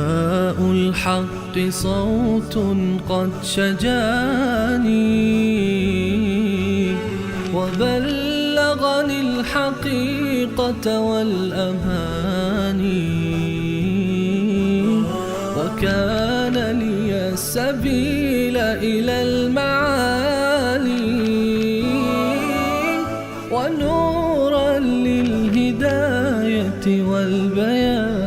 نداء الحق صوت قد شجاني وبلغني الحقيقة والأماني وكان لي السبيل إلى المعالي ونورا للهداية والبيان.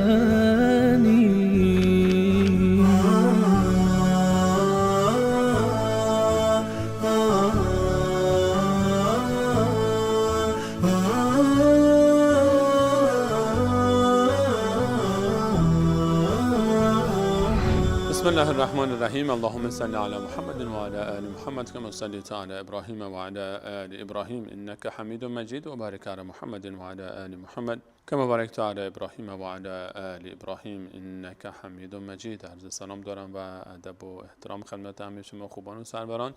بسم الله الرحمن الرحیم. اللهم صل علی محمد و علی آل محمد كما صليت على ابراهیم و علی آل ابراهیم انك حمید مجید و بارک علی محمد و علی آل محمد كما بارکت علی ابراهیم و علی آل ابراهیم انك حمید مجید. عرض سلام دارم و ادب و احترام خدمت همه شما خوبان و سروران.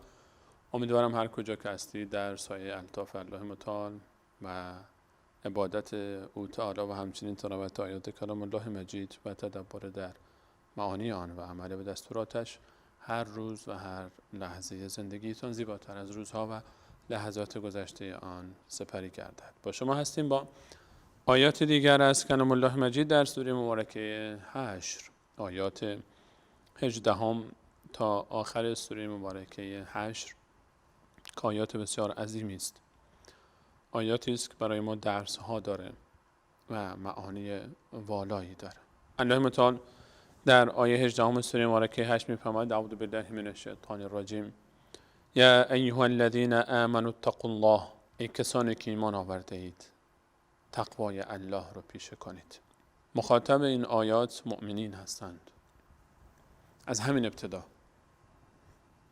امیدوارم هر کجا که هستید در سایه الطاف الله متعال و عبادت او تعالی و همچنین تلاوت آیات کلام الله مجید و تدبر در معانی آن و عمل به دستوراتش هر روز و هر لحظه زندگیتان زیباتر از روزها و لحظات گذشته آن سپری گردد. با شما هستیم با آیات دیگر از کلام الله مجید در سوره مبارکه حشر، آیات 18 تا آخر سوره مبارکه حشر که آیات بسیار عظیمی است. آیاتی است که برای ما درس ها داره و معانی والایی داره. الله متعال در آیه 18 سوره مبارکه 8 می‌فرماید: اعوذ بالله من الشیطان الرجیم یا ایها الذین آمنوا اتقوا الله، ای کسانی که ایمان آورده اید تقوای الله رو پیشه کنید. مخاطب این آیات مؤمنین هستند. از همین ابتدا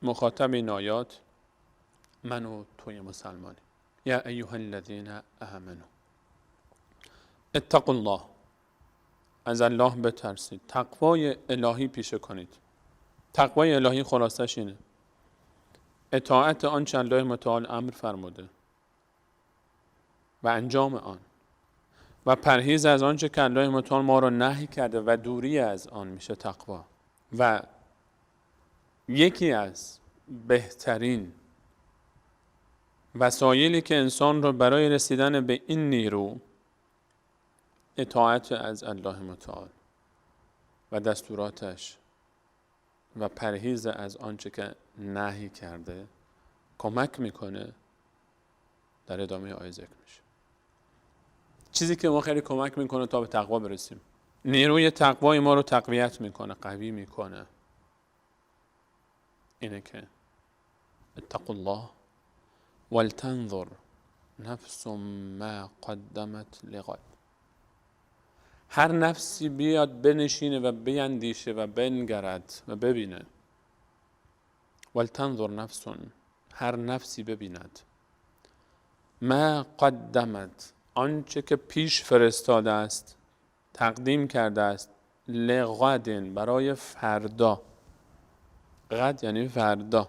مخاطب این آیات من و توی مسلمانی. یا ایها الذین آمنوا اتقوا الله، از الله بترسید، تقوای الهی پیشه کنید. تقوای الهی خلاصش اینه: اطاعت آنچه الله متعال امر فرموده و انجام آن و پرهیز از آنچه که الله متعال ما را نهی کرده و دوری از آن میشه تقوا. و یکی از بهترین وسایلی که انسان رو برای رسیدن به این نیرو اطاعت از الله متعال و دستوراتش و پرهیز از آنچه که نهی کرده کمک میکنه در ادامه آیه ذکر میشه. چیزی که ما خیلی کمک میکنه تا به تقوا برسیم، نیروی تقوای ما رو تقویت میکنه، قوی میکنه، اینه که اتقوا الله ولتنظر نفس ما قدمت لغد. هر نفسی بیاد بنشینه و بیندیشه و بنگرد و ببینه. ولتنظر نفس، هر نفسی ببیند، ما قدمت، آنچه که پیش فرستاده است، تقدیم کرده است، لغد، برای فردا. غد یعنی فردا.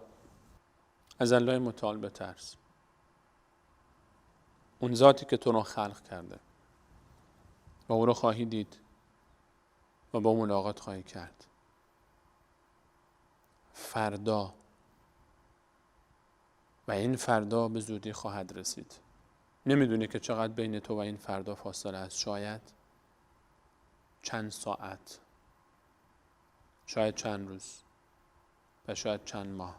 از الله متعال بترس، اون ذاتی که تو رو خلق کرده و او رو خواهی دید و با ملاقات خواهی کرد. فردا، و این فردا به زودی خواهد رسید. نمیدونی که چقدر بین تو و این فردا فاصله است. شاید چند ساعت، شاید چند روز و شاید چند ماه.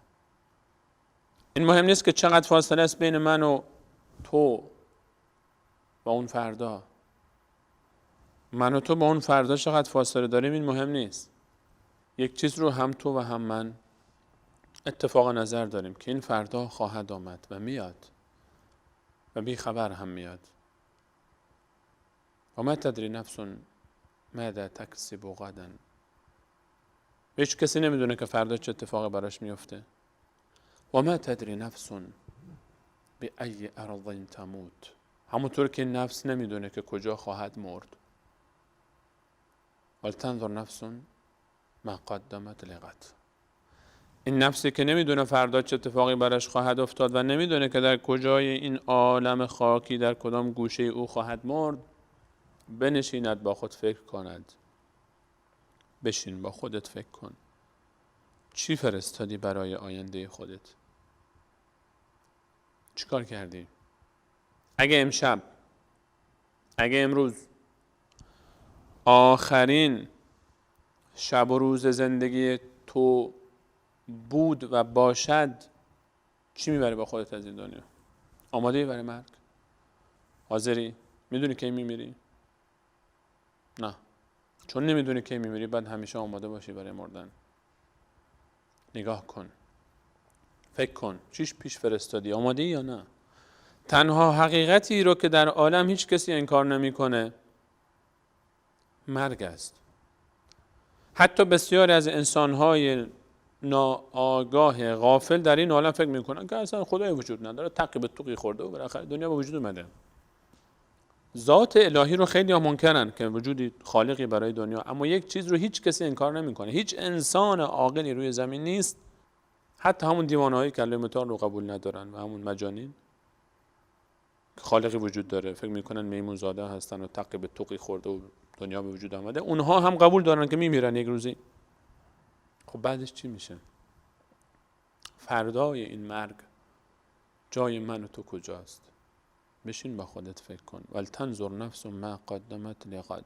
این مهم نیست که چقدر فاصله است بین من و تو و اون فردا. من و تو با اون فردا چقدر فاصله داریم این مهم نیست. یک چیز رو هم تو و هم من اتفاق نظر داریم که این فردا خواهد آمد و میاد و بی خبر هم میاد. و ما تدری نفس ماذا تکسب غدا. هیچ کسی نمیدونه که فردا چه اتفاقی براش میفته. و ما تدری نفس بأی ارض تموت. همونطور که نفس نمیدونه که کجا خواهد مرد. ولتنظر نفس ما قدمت لغد. این نفسی که نمیدونه فردا چه اتفاقی براش خواهد افتاد و نمیدونه که در کجای این عالم خاکی در کدام گوشه او خواهد مرد، بنشیند با خود فکر کند، بشین با خودت فکر کن. چی فرستادی برای آینده خودت؟ چیکار کردی؟ اگه امشب، اگه امروز آخرین شب و روز زندگی تو بود و باشد، چی میبری با خودت از این دنیا؟ آماده ای برای مرگ؟ حاضری؟ میدونی کی میمیری؟ نه. چون نمیدونی کی میمیری باید همیشه آماده باشی برای مردن. نگاه کن، فکر کن، چیش پیش فرستادی؟ آماده ای یا نه؟ تنها حقیقتی رو که در عالم هیچ کسی انکار نمیکنه مرگ است. حتی بسیاری از انسان‌های ناآگاه غافل در این عالم فکر میکنن که اصلا خدای وجود نداره، تقی به توقی خورده و بالاخره دنیا به وجود اومده. ذات الهی رو خیلی ها منکرن که وجودی خالقی برای دنیا، اما یک چیز رو هیچ کسی انکار نمیکنه، هیچ انسان عاقلی روی زمین نیست، حتی همون دیوانه‌هایی که کلمه الله رو قبول ندارن و همون مجانین که خالقی وجود داره فکر میکنن میمون زاده هستن و تقی به توقی خورده و دنیا به وجود آمده، اونها هم قبول دارن که میمیرن یک روزی. خب بعدش چی میشه؟ فردای این مرگ جای من و تو کجاست؟ بشین با خودت فکر کن. ولتنظر نفس ما قدمت لغد.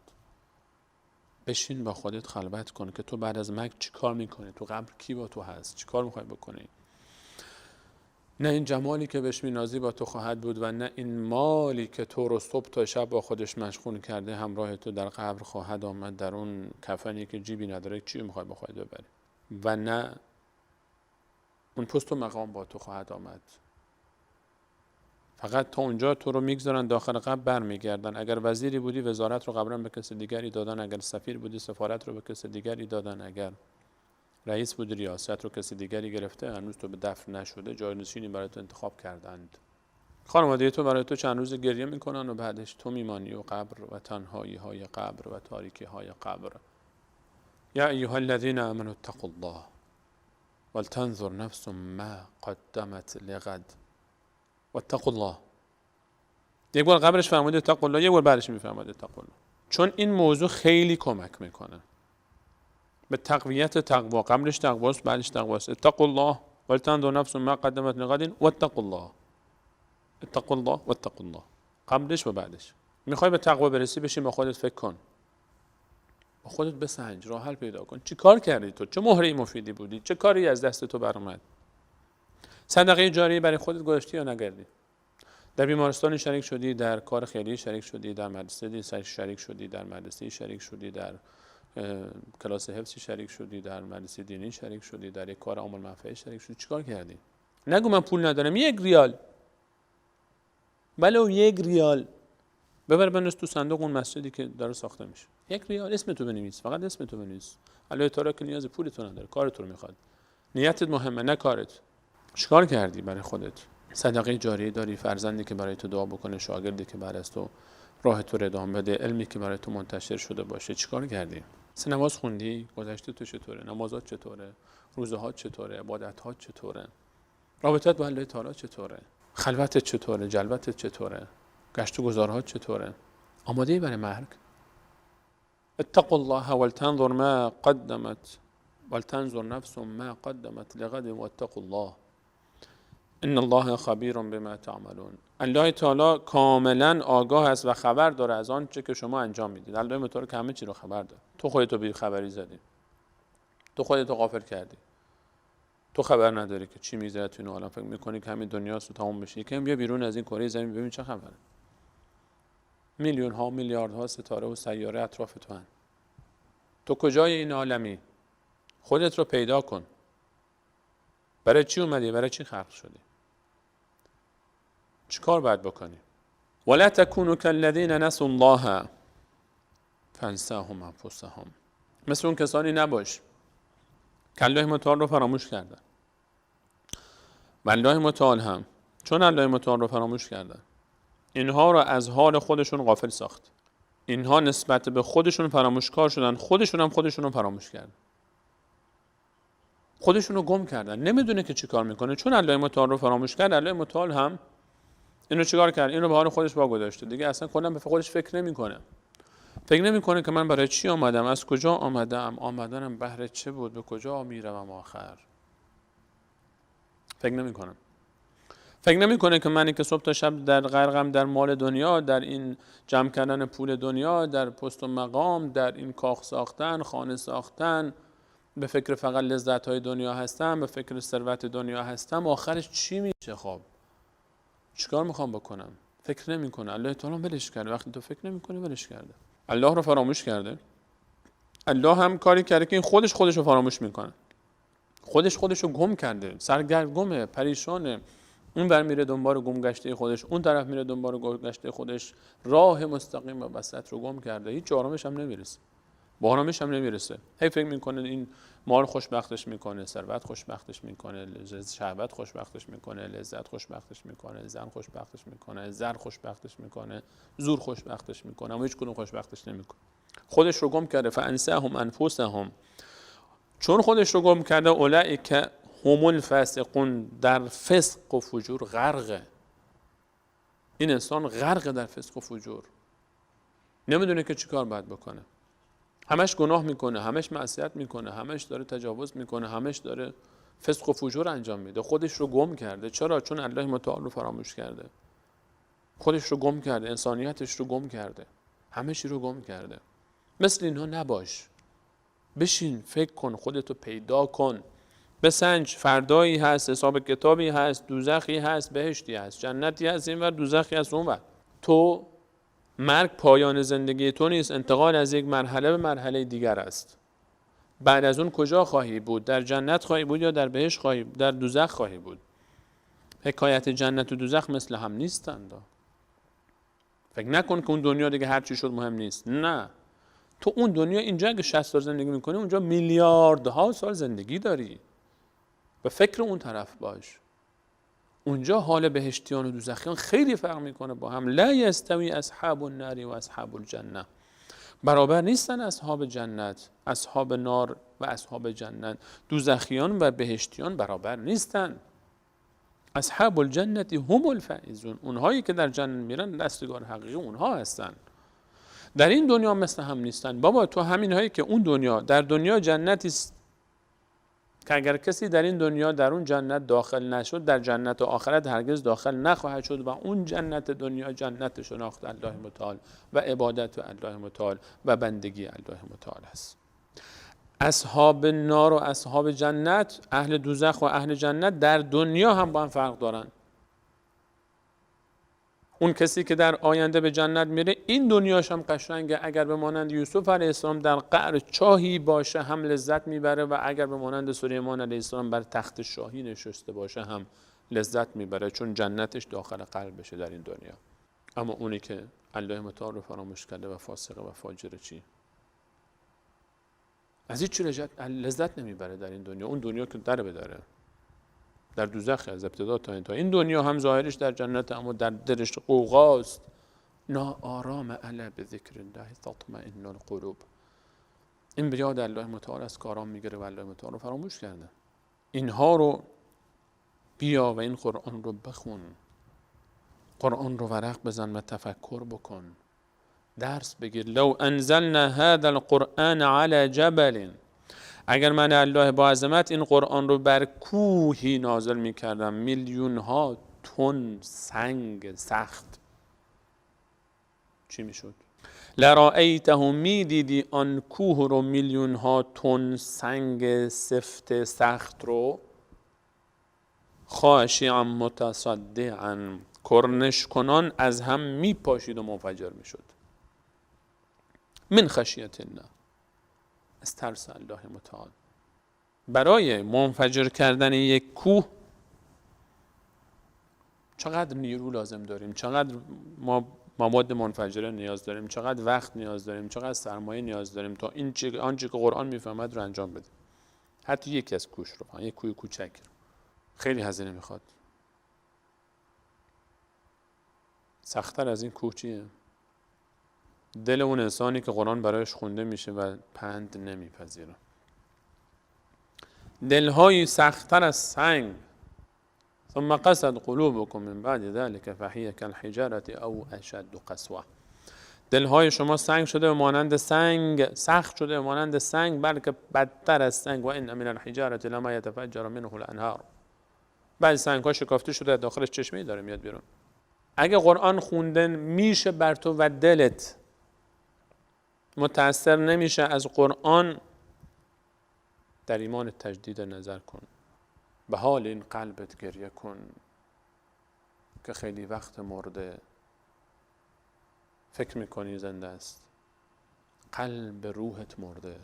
بشین با خودت خلوت کن که تو بعد از مرگ چی کار میکنی؟ تو قبر کی با تو هست؟ چی کار میخوای بکنی؟ نه این جمالی که بهش مینازی با تو خواهد بود و نه این مالی که تو رو صبح تا شب با خودش مشغول کرده همراه تو در قبر خواهد آمد، در اون کفنی که جیبی نداره چی میخوای با خودت ببری؟ و نه اون پست و مقام با تو خواهد آمد. فقط تا اونجا تو رو میگذارن داخل قبر برمیگردن. اگر وزیری بودی وزارت رو قبلا به کسی دیگری دادن، اگر سفیر بودی سفارت رو به کسی دیگری دادن، اگر رئیس بودی ریاست رو کسی دیگری گرفته، هنوز تو به دفن نشده جانشینی برای تو انتخاب کردند. خانواده تو برای تو چند روز گریه میکنن و بعدش تو میمانی و قبر و تنهایی های قبر و تاریکی های قبر. یا ایها الذین آمنوا اتقوا الله ولتنظر نفس ما قدمت لغد واتقوا الله. یک بار قبلش فرموده اتقوا الله، یک بار بعدش میفرماده اتقوا الله، چون این موضوع خیلی کمک میکنه به تقویت تقوا. قبلش تقواست، بعدش تقواست. اتقوا الله ولتنظر نفس ما قدمت لغد واتقوا الله. اتقوا الله واتقوا الله، قبلش و بعدش. میخوای به تقوا برسی، بشین با خودت فکر کن، با خودت بسنج، راه حل پیدا کن. چی کار کردی تو؟ چه مهره مفیدی بودی؟ چه کاری از دست تو برآمد؟ صدقه جاریه برای خودت گذاشتی یا نگردی؟ در بیمارستانی شریک شدی، در کار خیریه شریک شدی، در مدرسه شریک شدی، در مدرسه شریک شدی، در کلاس حفظی شریک شدی، در مدرسه دینی شریک شدی، در یک کار عامل منفعه شریک شدی. چیکار کردی؟ نگو من پول ندارم، 1 ریال، بله 1 ریال ببر بنویس تو صندوق اون مسجدی که داره ساخته میشه. 1 ریال اسم تو بنویس، فقط اسم تو بنویس. الله تعالی که نیاز پول تو نداره، کار تو رو میخواد. نیتت مهمه نه کارت. چیکار کردی برای خودت؟ صدقه جاریه داری، فرزندی که برای تو دعا بکنه، شاگردی که برای تو راه تو رو ادامه بده، علمی که برای تو منتشر شده باشه. چیکار کردی؟ نماز خوندی؟ گذشته تو چطوره؟ نمازات چطوره؟ روزهات چطوره؟ عبادتات چطوره؟ رابطت با الله تعالی چطوره؟ خلوتت چطوره؟ جلوتت چطوره؟ گشت و گذارهات چطوره؟ آماده ای برای مرگ؟ اتقوا الله ولتنظر ما قدمت ولتنظر نفس ما قدمت لغد واتقوا الله ان الله خبیر بما تعملون. الله تعالی کاملا آگاه است و خبر داره از آن چه که شما انجام میدید. الله متعال که همه چی رو خبر داره. تو خودت بی خبری زدی، تو خودت غافل کردی، تو خبر نداری که چی میگذره تو این عالم. فکر میکنی که همین دنیاست و تمام بشه. یکم بیا بیرون از این کره زمین ببین چه خبره. میلیون ها میلیاردها ستاره و سیاره اطراف تو هن. تو کجای این عالمی؟ خودت رو پیدا کن. برای چی اومدی؟ برای چی خلق شدی؟ چی کار باید بکنی؟ ولا تکونوا کالذین نسوا الله فانساهم انفسهم. مثل اون کسانی نباش که الله متعال رو فراموش کردن. و الله متعال هم چون الله متعال رو فراموش کردن، اینها رو از حال خودشون غافل ساخت. اینها نسبت به خودشون فراموشکار شدن، خودشون هم خودشون رو فراموش کردن، خودشون رو گم کردن. نمیدونه که چی کار میکنه. چون الله متعال رو فراموش کرد، الله متعال هم اینو چیکار کرد؟ اینو به حال خودش واگذاشته. دیگه اصلا کلا به خودش فکر نمیکنه. فکر نمیکنه که من برای چی آمدم، از کجا آمدم، آمدنم بهر چه بود، به کجا میروم آخر. فکر نمیکنم. فکر نمیکنه که منی که صبح تا شب در غرقم در مال دنیا، در این جمع کردن پول دنیا، در پست و مقام، در این کاخ ساختن، خانه ساختن، به فکر فقط لذت‌های دنیا هستم، به فکر ثروت دنیا هستم، آخرش چی میشه؟ خب چیکار میخوام بکنم؟ فکر نمیکنه. الله تعالی ولش کرده. وقتی تو فکر نمیکنی ولش کرده. الله رو فراموش کرده. الله هم کاری کرده که این خودش رو فراموش میکنه. خودش رو گم کرده، سرگرمه، پریشانه. اون بر میره دنبال گم گشته خودش، اون طرف میره دنبال گم گشته خودش، راه مستقیم و وسط رو گم کرده. هیچ آرامش هم نمیرسه، با آرامش هم نمیرسه. هی فکر میکنه این مال خوشبختش میکنه، ثروت خوشبختش میکنه، شهوت خوشبختش میکنه، لذت خوشبختش میکنه، زن خوشبختش میکنه، زر خوشبختش میکنه، زور خوشبختش میکنه، اما هیچ کدوم خوشبختش نمیکنه. خودش رو گم کرده. فانساهم انفسهم، چون خودش رو گم کرده، اولئک هم الفاسقون، در فسق و فجور غرقه. این انسان غرق در فسق و فجور، نمیدونه که چیکار باید بکنه. همش گناه میکنه، همش معصیت میکنه، همش داره تجاوز میکنه، همش داره فسق و فجور انجام میده. خودش رو گم کرده. چرا؟ چون الله متعال رو فراموش کرده. خودش رو گم کرده، انسانیتش رو گم کرده، همه چی رو گم کرده. مثل اینها نباش. بشین، فکر کن، خودتو پیدا کن، بسنج. فردایی هست، حساب کتابی هست، دوزخی هست، بهشتی هست، جنتی هست این ور، دوزخی هست اون ور. تو مرگ پایان زندگی تو نیست، انتقال از یک مرحله به مرحله دیگر است. بعد از اون کجا خواهی بود؟ در جنت خواهی بود یا در بهشت خواهی بود؟ در دوزخ خواهی بود. حکایت جنت و دوزخ مثل هم نیستند. فکر نکن که اون دنیا دیگه هر چی شد مهم نیست. نه، تو اون دنیا اینجا اگه 60 سال زندگی میکنی، اونجا میلیاردها سال زندگی داری. به فکر اون طرف باش. اونجا حال بهشتیان و دوزخیان خیلی فرق میکنه با هم. لا یستوی اصحاب النار و اصحاب الجنه، برابر نیستن اصحاب جنت، اصحاب نار و اصحاب جنت. دوزخیان و بهشتیان برابر نیستن. اصحاب الجنه هم الفائزون، اونهایی که در جنت میرن دستگار حقیقی اونها هستن. در این دنیا مثل هم نیستن. بابا تو همین هایی که اون دنیا، در دنیا جنتی است که اگر کسی در این دنیا در اون جنت داخل نشد، در جنت و آخرت هرگز داخل نخواهد شد. و اون جنت دنیا جنت شناخت الله متعال و عبادت و الله متعال و بندگی الله متعال است. اصحاب نار و اصحاب جنت، اهل دوزخ و اهل جنت، در دنیا هم با هم فرق دارن. اون کسی که در آینده به جنت میره، این دنیاش هم قشنگه. اگر به مانند یوسف علیه السلام در قعر چاهی باشه هم لذت میبره، و اگر به مانند سلیمان علیه السلام بر تخت شاهی نشسته باشه هم لذت میبره، چون جنتش داخل قلبشه در این دنیا. اما اونی که الله متعال رو فراموش کرده و فاسقه و فاجره، چی؟ از هیچ چی لذت نمیبره در این دنیا. اون دنیا که در بداره، در دوزخ از ابتدا تا انتها. این دنیا هم ظاهرش در جنت، اما در دلش قوقاست. ناآرام الا بذکر الله تطمئن القلوب. این بیاد الله متعال است که آرام میگیره و الله متعال رو فراموش کرده. اینها رو بیا و این قرآن رو بخون، قرآن رو ورق بزن و تفکر بکن، درس بگیر. لو انزلنا هذا القرآن على جبل، اگر من الله با عظمت این قرآن رو بر کوهی نازل می کردم، میلیون ها تن سنگ سخت، چی می شد؟ لرأیته، می دیدی آن کوه رو، میلیون ها تن سنگ سفت سخت رو، خاشعا متصدعا، کرنش کنان از هم می پاشید و منفجر می شد. من خشیت الله، از ترس الله متعال. برای منفجر کردن یک کوه چقدر نیرو لازم داریم، چقدر ما مواد منفجره نیاز داریم، چقدر وقت نیاز داریم، چقدر سرمایه نیاز داریم تا آنچه که قرآن میفهمد رو انجام بدیم. حتی یکی از کوش رو، یک کوه کوچک خیلی هزینه میخواد. سخت‌تر از این کوه چیه؟ دل اون انسانی که قرآن برایش خونده میشه و پند نمیپذیره. دلهای سخت‌تر از سنگ. ثم قست قلوبكم من بعد ذلك فهي كالحجارة او اشد قسوة. دلهای شما سنگ شده و مانند سنگ، سخت شده و مانند سنگ، بلکه بدتر از سنگ. و ان من الحجاره لما يتفجر منه الانهار. بعضی سنگ‌ها شکافته شده داخلش چشمه‌ای داره میاد بیرون. اگه قرآن خوندن میشه بر تو و دلت متأثر نمیشه از قرآن، در ایمان تجدید نظر کن، به حال این قلبت گریه کن که خیلی وقت مرده، فکر میکنی زنده است، قلب روحت مرده.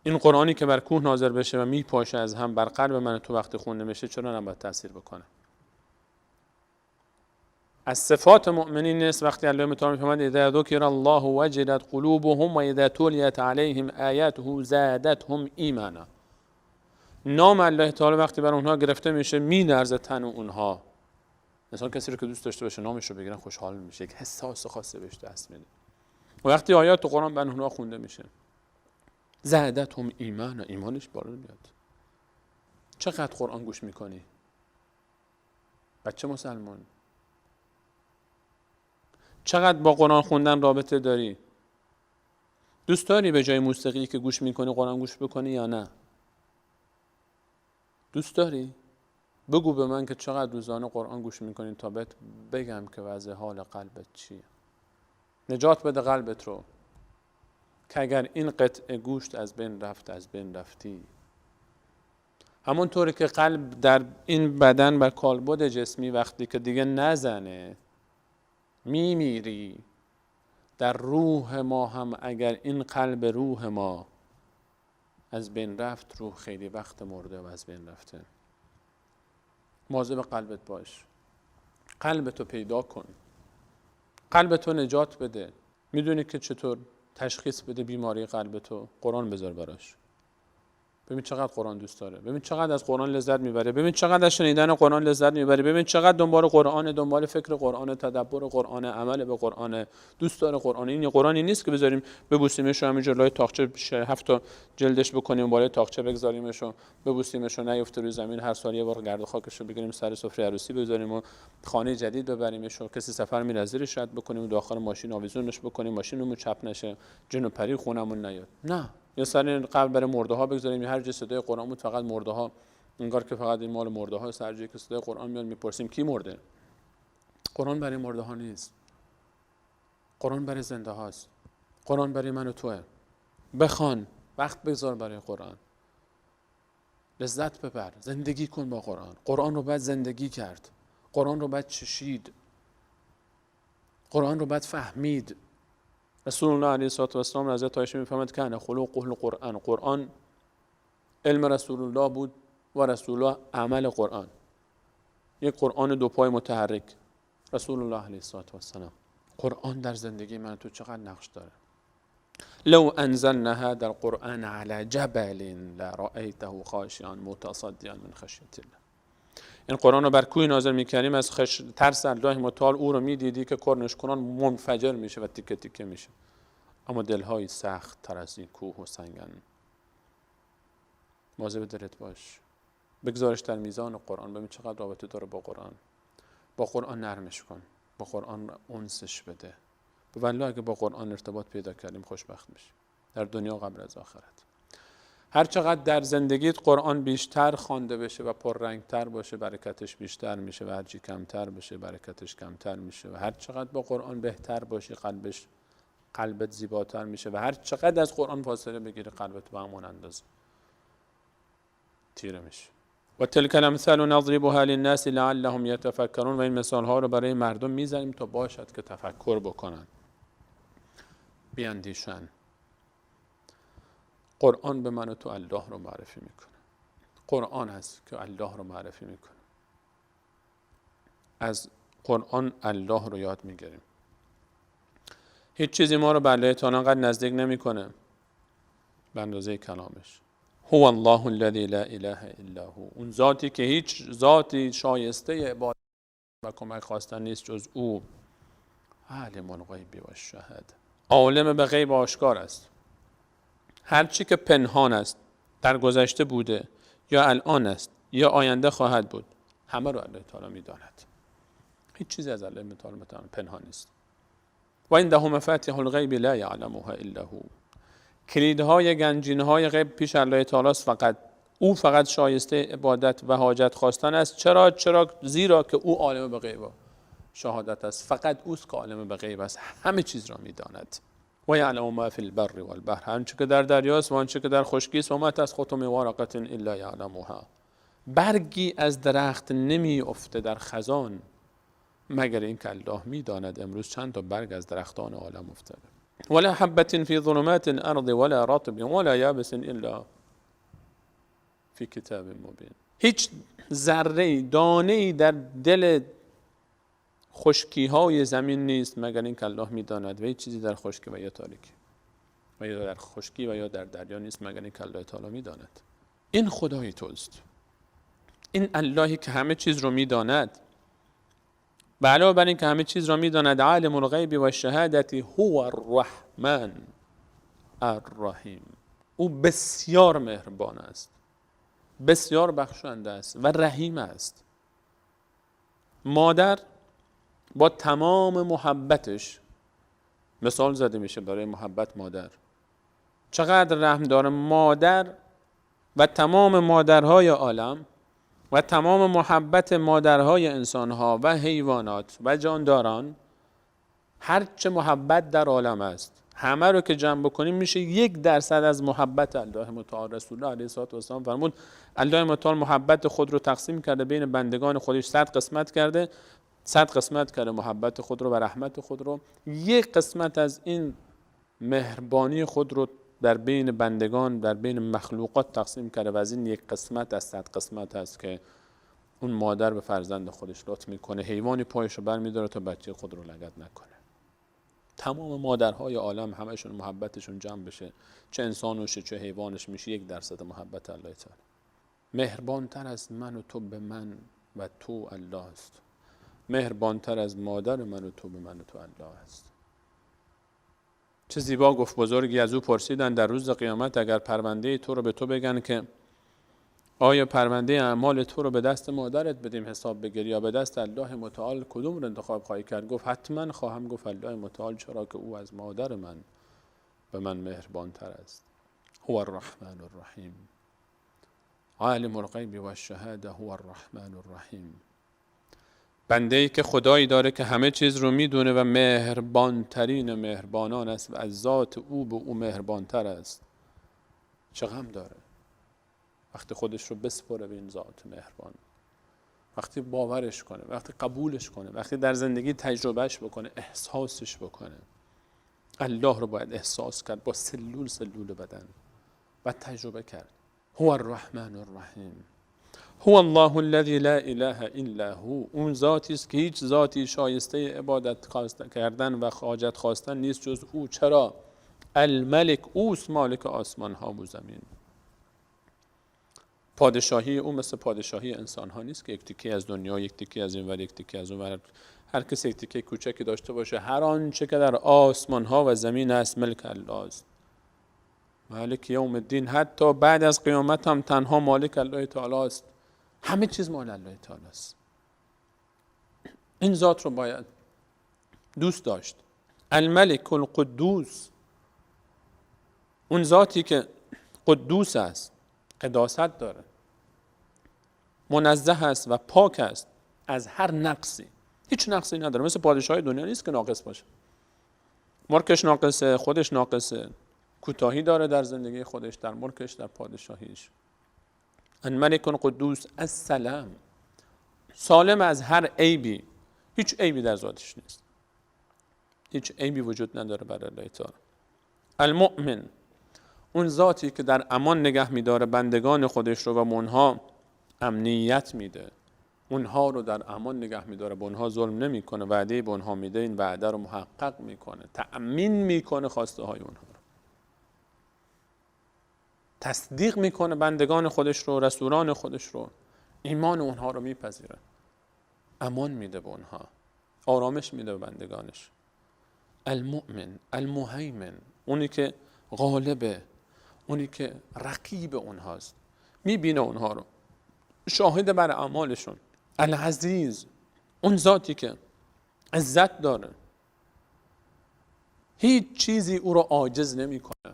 این قرآنی که بر کوه نازل بشه و میپاشه از هم، بر قلب من تو وقتی خونده میشه، چرا نباید تأثیر بکنه؟ از صفات مؤمنین است وقتی الله متعال میفرماید اذا ذکر الله وجلت قلوبهم و اذا تلیت علیهم آیاته زادتهم ایمانا. نام الله تعالی وقتی بر اونها گرفته میشه میلرزه تن اونها. مثلا کسی رو که دوست داشته باشه نامش رو بگیرن خوشحال میشه، یک حساس خاصی بهش دست میده. و وقتی آیات قرآن بر اونها خونده میشه زادتهم ایمانا، ایمانش بالا میاد. چقدر قرآن گوش میکنی؟ بچه مسلمان چقدر با قرآن خوندن رابطه داری؟ دوست داری به جای موسیقی که گوش میکنی قرآن گوش بکنی یا نه؟ دوست داری؟ بگو به من که چقدر روزانه قرآن گوش میکنی تا بهت بگم که وضع حال قلبت چیه. نجات بده قلبت رو که اگر این قطعه گوشت از بین رفت، از بین رفتی. همونطوری که قلب در این بدن و کالبد جسمی وقتی که دیگه نزنه میمیری، در روح ما هم اگر این قلب روح ما از بین رفت، روح خیلی وقت مرده و از بین رفته. مواظب قلبت باش، قلبتو پیدا کن، قلبتو نجات بده. میدونی که چطور تشخیص بده بیماری قلبتو؟ قرآن بذار براش. ببین چقدر قرآن دوست داره، ببین چقدر از قرآن لذت میبره، ببین چقدر از شنیدن قرآن لذت میبره، ببین چقدر دنبال قرآن، دنبال فکر قرآن، تدبر قرآن، عمل به قرآن، دوست داره قرآن. این قرآنی نیست که بذاریم ببوسیمش و همینجوری لای تاقچه 7 تا جلدش بکنیم بالای تاقچه بگذاریمش و ببوسیمش و نیفته روی زمین، هر سال یه بار گرد و خاکش رو بگیریم سر سفره عروسی بذاریم و خانه جدید ببریمش و کسی سفر میره زیرش رد بکنیم و داخل ماشین آویزونش بکنیم ماشینمون چپ نشه، جن و پری خونمون نیاد. نه، یا سر قبل برای مرده ها بگذاریم، هر جا صدای قرآن بود فقط مرده ها، انگار که فقط این مال مرده ها، هر جایی که صدای قرآن میاد میپرسیم کی مرده. قرآن برای مرده ها نیست، قرآن برای زنده هاست، قرآن برای من و توه. بخوان، وقت بگذار برای قرآن، لذت ببر، زندگی کن با قرآن. قرآن رو باید زندگی کرد، قرآن رو باید چشید، قرآن رو باید فهمید. رسول الله علیه السلام حضرت عایشه میفهمد که انا خلق القرآن، قرآن علم رسول الله بود و رسول الله عمل قرآن. یک قرآن دو پای متحرک، رسول الله علیه السلام. قرآن در زندگی من تو چقدر نقش داره. لو انزلنا هذا القرآن على جبل لرأيته خاشعا متصدعا من خشیة الله. این قرآن رو بر کوه نازل می‌کردیم، از ترس الله متعال او رو می‌دیدی که کرنش کنان منفجر میشه و تیکه تیکه میشه. اما دلهای سخت تر از این کوه و سنگن. مواظب دلت باش، بگذارش در میزان قرآن، ببین چقدر رابطه داره با قرآن. با قرآن نرمش کن، با قرآن انسش بده. والله اگه با قرآن ارتباط پیدا کردیم خوشبخت میشیم در دنیا قبل از آخرت. هر چقدر در زندگیت قرآن بیشتر خوانده بشه و پررنگتر باشه، برکتش بیشتر میشه و هرچی کمتر بشه برکتش کمتر میشه. و هر چقدر با قرآن بهتر باشی قلبت زیباتر میشه و هر چقدر از قرآن فاصله بگیری قلبت به همون اندازه تیره میشه. و تلک الامثال نضربها للناس لعلهم یتفکرون. و این مثال ها رو برای مردم میزنیم تا باشد که تفکر بکنن، بیاندیشن. قرآن به من و تو الله رو معرفی میکنه. قرآن هست که الله رو معرفی میکنه. از قرآن الله رو یاد میگیریم. هیچ چیزی ما رو به الله تعالی انقدر نزدیک نمیکنه به اندازه کلامش. هو الله الذی لا اله الا هو، اون ذاتی که هیچ ذاتی شایسته عبادت و کمک خواستن نیست جز او. عالم الغیب و الشهاده، عالم به غیب آشکار است. هر چی که پنهان است، در گذشته بوده یا الان است یا آینده خواهد بود، همه رو الله تعالی میداند. هیچ چیزی از الله تعالی پنهان نیست. و عنده مفاتیح الغیب لا یعلمها الا هو. کلیدهای گنجینه‌های غیب پیش الله تعالی است، فقط شایسته عبادت و حاجت خواستن است. چرا زیرا که او عالم به غیب و شهادت است. فقط اوست که عالم به غیب است، همه چیز را می‌داند. و یعلم ما فی البر والبحر، آنچه که در دریاست و آنچه که در خشکی است. و ما تسقط من ورقة الا یعلمها، برگی از درخت نمی افته در خزان مگر اینکه الله می‌داند امروز چند تا برگ از درختان عالم افتاده. ولا حبة فی ظلمات الارض ولا رطب ولا یابس الا فی کتاب مبین. هیچ ذره دانه‌ای در دل خشکی‌های زمین نیست مگر اینکه الله می‌داند، و هیچ چیزی در خشکی و یا تاریکی و یا در خشکی و یا در دریا نیست مگر اینکه الله تعالی می‌داند. این خدای توست، این اللهی که همه چیز رو می‌داند. و علاوه بر این که همه چیز را می‌داند، عالم الغیب و الشهادة هو الرحمن الرحیم. او بسیار مهربان است، بسیار بخشنده است و رحیم است. مادر با تمام محبتش، مثال زده میشه برای محبت مادر، چقدر رحم داره. مادر و تمام مادرهای عالم و تمام محبت مادرهای انسانها و حیوانات و جانداران، هرچه محبت در عالم است همه رو که جمع بکنیم میشه 1% از محبت الله متعال. رسول الله علیه السلام فرمود الله متعال محبت خود رو تقسیم کرده بین بندگان خودش، 100 قسمت کرده، 100 قسمت کرده محبت خود رو و رحمت خود رو. 1 قسمت از این مهربانی خود رو در بین بندگان، در بین مخلوقات تقسیم کرده، و از این 1 قسمت از 100 قسمت هست که اون مادر به فرزند خودش لطف میکنه. حیوانی پایش رو بر میداره تا بچه خود رو لگد نکنه. تمام مادرهای عالم همشون محبتشون جمع بشه، چه انسانوشه چه حیوانش، میشه 1% محبت الله تعالی. مهربانتر از من و تو به من و تو الله است. مهربانتر از مادر من و تو به من و تو الله است. چه زیبا گفت بزرگی از او پرسیدن در روز قیامت اگر پرونده تو رو به تو بگن که آیا پرونده اعمال تو رو به دست مادرت بدیم حساب بگیری یا به دست الله متعال، کدوم رو انتخاب خواهی کرد؟ گفت حتما خواهم گفت الله متعال، چرا که او از مادر من به من مهربانتر است. هو الرحمن الرحیم، عالم الغیب و الشهاده هو الرحمن الرحیم. بنده‌ای که خدایی داره که همه چیز رو میدونه و مهربانترین مهربانان است و از ذات او به او مهربانتر است. چه غم داره وقتی خودش رو بسپره به این ذات مهربان، وقتی باورش کنه، وقتی قبولش کنه، وقتی در زندگی تجربهش بکنه، احساسش بکنه. الله رو باید احساس کرد با سلول بدن و تجربه کرد. هو الرحمن الرحیم، هو الله الذی لا اله الا هو. اون ذاتی است که هیچ ذاتی شایسته عبادت کردن و حاجت خواستن نیست جز او. چرا؟ الملک، اوست مالک آسمان ها و زمین. پادشاهی او مثل پادشاهی انسان ها نیست که یک تیکه از دنیا، یک تیکه از این ور، یک تیکه از اون ور. هر کسی یک تیکه کوچکی داشته باشه، هر آنچه که در آسمان ها و زمین است ملک الله است. مالک یوم الدین، حتی بعد از قیامت هم تنها مالک الله تعالی است. همه چیز مال الله تعالی است. این ذات رو باید دوست داشت. الملک القدوس، اون ذاتی که قدوس است، قداست داره، منزه است و پاک است از هر نقصی. هیچ نقصی نداره. مثل پادشاه دنیا نیست که ناقص باشه. ملکش ناقصه، خودش ناقصه، کوتاهی داره در زندگی خودش، در ملکش، در پادشاهیش. الملک قدوس السلام، سالم از هر عیبی. هیچ عیبی در ذاتش نیست، هیچ عیبی وجود نداره برای الله تعالی. المؤمن، اون ذاتی که در امان نگه میداره بندگان خودش رو و اونها امنیت میده، اونها رو در امان نگه میداره، به اونها ظلم نمیکنه، وعده به اونها میده، این وعده رو محقق میکنه، تأمین میکنه خواسته های اونها رو، تصدیق میکنه بندگان خودش رو، رسولان خودش رو، ایمان اونها رو میپذیره، امان میده به اونها، آرامش میده به بندگانش. المؤمن المهیمن، اونی که غالبه، اونی که رقیب اونهاست، میبینه اونها رو، شاهد بر اعمالشون. العزیز، اون ذاتی که عزت داره، هیچ چیزی او را عاجز نمیکنه.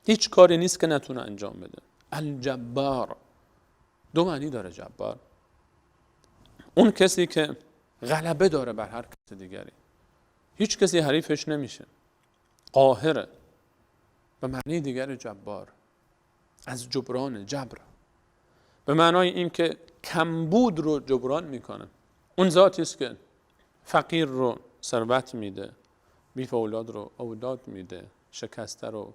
هیچ کاری نیست که نتونه انجام بده. الجبار دو معنی داره جبار. اون کسی که غلبه داره بر هر کس دیگری، هیچ کسی حریفش نمیشه. قاهره. به معنی دیگر جبار از جبران، جبر به معنای این که کمبود رو جبران میکنه. اون ذاتی است که فقیر رو ثروت میده، بیف اولاد رو اولاد میده، شکسته رو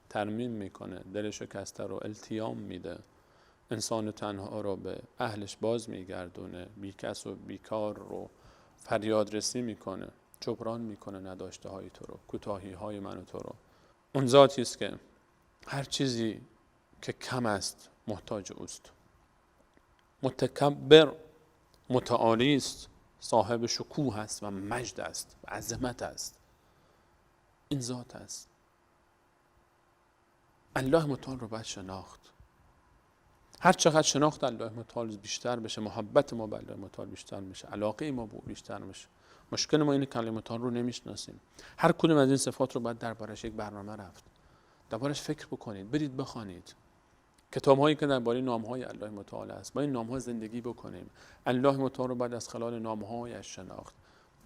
ترمیم میکنه، دل شکسته رو التیام میده، انسان تنها رو به اهلش باز میگردونه، بیکس و بیکار رو فریاد رسی میکنه، جبران میکنه نداشته های تو رو، کوتاهی های من و تو رو. اون ذاتی است که هر چیزی که کم است محتاج اوست. متکبر، متعالی است، صاحب شکوه است و مجد است و عظمت است. این ذات است. الله متعال رو باید شناخت. هر چقدر شناخت الله متعال بیشتر بشه، محبت ما به الله متعال بیشتر میشه، علاقه ما به او بیشتر میشه. مشکل ما اینه که الله متعال رو نمیشناسیم. هر کدوم از این صفات رو باید دربارش یک برنامه رفت. دربارش فکر بکنید، برید بخوانید. کتاب‌هایی که درباره نام‌های الله متعال است، با این نام‌ها زندگی بکنیم. الله متعال رو باید از خلال نام‌هایش شناخت.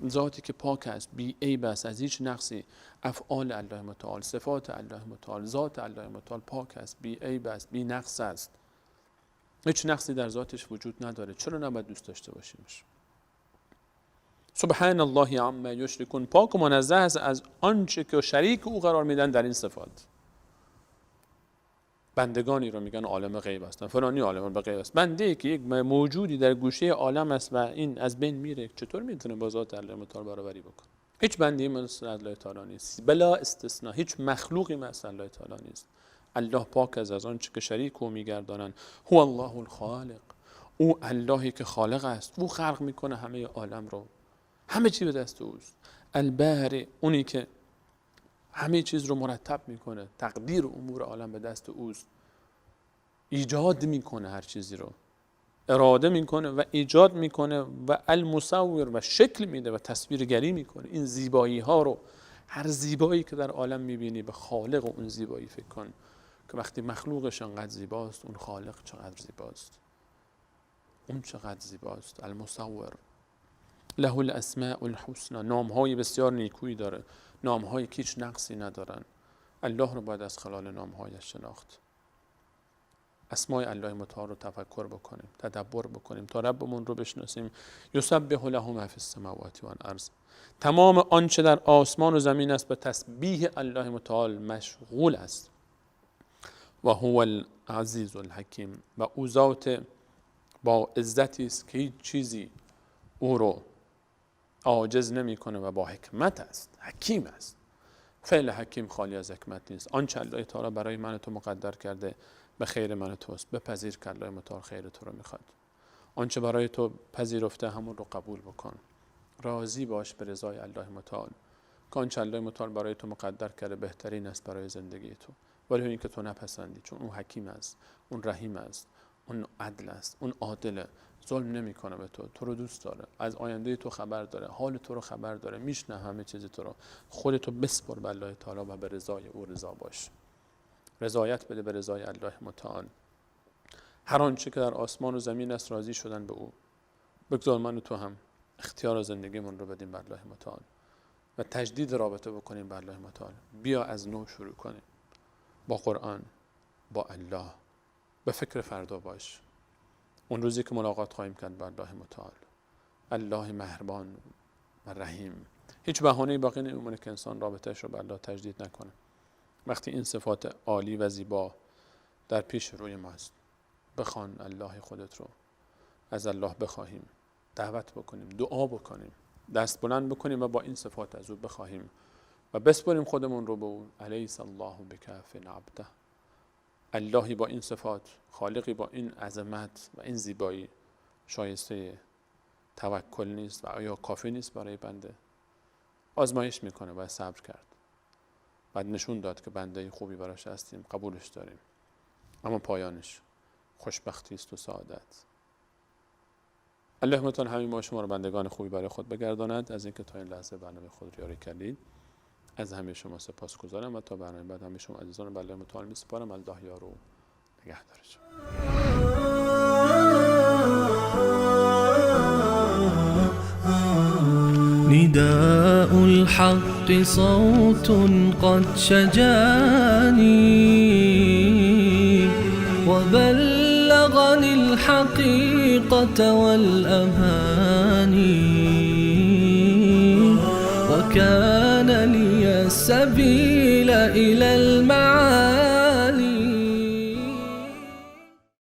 ذاتی که پاک است، بی عیب است، از هیچ نقصی. افعال الله متعال، صفات الله متعال، ذات الله متعال پاک است، بی عیب است، بی نقص است. هیچ نقصی در ذاتش وجود نداره. چرا نباید دوست داشته باشیمش؟ سبحان الله عما یشرکون، پاک و منزه است از آنچه که شریک او قرار میدن در این صفات. بندگانی رو میگن عالم غیب هستن، فلانی عالم غیب است. بنده که یک موجودی در گوشه عالم است و این از بین میره، چطور میتونه با ذات الله متعال برابری بکنه؟ هیچ بنده‌ای مثل الله تعالی نیست، بلا استثناء. هیچ مخلوقی مثل الله تعالی نیست. الله پاک از آنچه که شریک او میگردانند. هو الله الخالق، او اللهی که خالق است، او خلق میکنه همه عالم رو، همه چی به دست اوست. الباری، اونی که همه چیز رو مرتب میکنه، تقدیر امور عالم به دست اوست. ایجاد میکنه هر چیزی رو، اراده میکنه و ایجاد میکنه و المصور و شکل میده و تصویرگری میکنه. این زیبایی ها رو، هر زیبایی که در عالم میبینی به خالق اون زیبایی فکر کن که وقتی مخلوقش انقدر زیباست، اون خالق چقدر زیباست، اون چقدر زیباست. المصور له الاسماء الحسنى، نامهای بسیار نیکویی داره، نامهایی که هیچ نقصی ندارن. الله رو باید از خلال نامهایش شناخت. اسمای الله متعال رو تفکر بکنیم، تدبر بکنیم تا ربمون رو بشناسیم. یسبح له ما فی السماوات و الارض، تمام آنچه در آسمان و زمین است به تسبیح الله متعال مشغول است. و هو العزیز الحکیم، و او ذات با عزتی است که هیچ چیزی او رو عاجز نمیکنه و با حکمت است، حکیم است. فعل حکیم خالی از حکمت نیست. آنچه الله تعالی برای من تو مقدر کرده به خیر من توست، بپذیر که الله متعال خیر تو رو میخواد. آنچه برای تو پذیرفته همون رو قبول بکن، راضی باش به رضای الله متعال که آنچه الله متعال برای تو مقدر کرده بهترین است برای زندگی تو، ولی این که تو نپسندی، چون اون حکیم است، اون رحیم است، اون عدل است، اون عادله، ظلم نمیکنه به تو، تو رو دوست داره، از آینده تو خبر داره، حال تو رو خبر داره، میشنه همه چیز تو رو. خودتو بسپر به الله تعالی و به رضای او رضا باش. رضایت بده به رضای الله متعال. هر آنچه که در آسمان و زمین است راضی شدن به او. بگذار من و تو هم اختیار زندگیمون رو بدیم به الله متعال و تجدید رابطه بکنیم با الله متعال. بیا از نو شروع کنیم با قرآن، با الله. به فکر فردا باش، اون روزی که ملاقات خواهیم کرد با الله متعال. الله مهربان و رحیم. هیچ بهانه‌ای باقی نمیمونه که انسان رابطه‌اش رو با الله تجدید نکنه. وقتی این صفات عالی و زیبا در پیش روی ماست، بخوان الله خودت رو، از الله بخواهیم، دعوت بکنیم، دعا بکنیم، دست بلند بکنیم و با این صفات از او بخواهیم و بسپاریم خودمون رو به او. الیس الله بکاف عبده، اللهی با این صفات، خالقی با این عظمت و این زیبایی شایسته توکل نیست و آیا کافی نیست برای بنده؟ آزمایش میکنه و صبر کرد، بعد نشون داد که بنده خوبی براش هستیم، قبولش داریم، اما پایانش خوشبختی است و سعادت. الله متعال همین ما شما رو بندگان خوبی برای خود بگرداند. از اینکه تا این لحظه برنامه خود رو یاری کردید از همه شما سپاسگزارم و تا برنامه بعد همه شما عزیزان بله متعال میسپارم. الله یار و نگهدارش. نداء الحق صوت قد شجاني وبلغني الحقيقة والأماني وكان لي السبيل إلى المعاني